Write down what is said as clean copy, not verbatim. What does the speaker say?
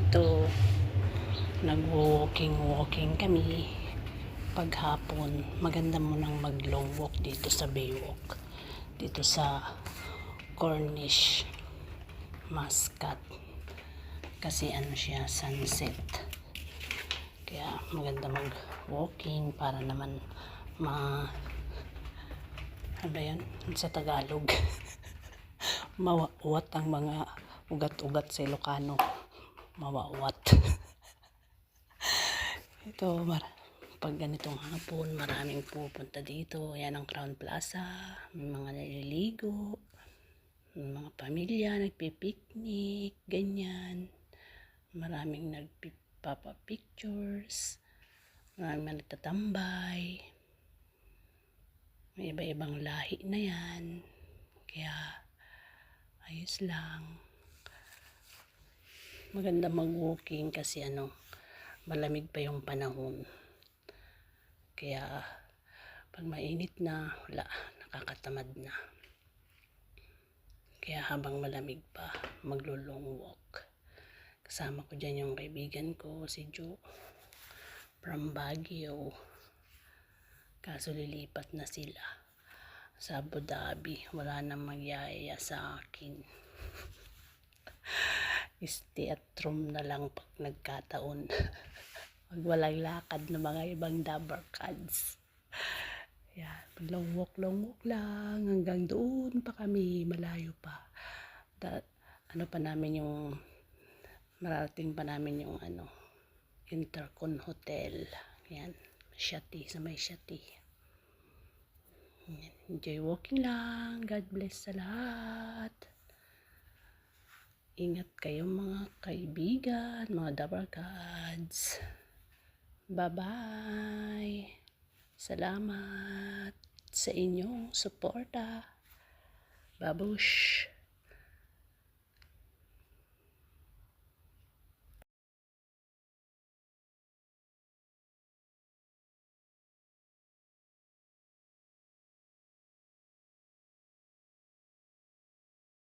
Ito, nag-walking kami paghapon. Maganda mo nang mag-long walk dito sa Baywalk, dito sa Cornish Muscat, kasi ano siya, sunset. Kaya maganda mag-walking para naman ano ba yan sa Tagalog? Mawawat ang mga ugat-ugat sa Ilocano. Mawawat. Ito, pag ganitong hapon, maraming pupunta dito. Yan ang Crown Plaza. May mga naliligo. May mga pamilya, nagpipiknik. Ganyan. Maraming nagpapapictures. Maraming nagtatambay. May iba-ibang lahi na yan. Kaya, ayos lang. Maganda mag-walking kasi malamig pa yung panahon. Kaya pag mainit na, wala, nakakatamad na. Kaya habang malamig pa, maglo-long walk. Kasama ko dyan yung kaibigan ko, si Jo, from Baguio. Kaso lilipat na sila sa Abu Dhabi. Wala nang magyayaya sa akin. Stay at room na lang pag nagkataon. Pag walang lakad ng mga ibang dabber cards. Yan, long walk lang hanggang doon pa kami, malayo pa. Mararating pa namin yung Intercon Hotel. Yan, Shati, sa may Shati. Yan, enjoy walking lang. God bless sa lahat. Ingat kayo mga kaibigan, mga dabber cards. Bye-bye. Salamat sa inyong suporta. Babush.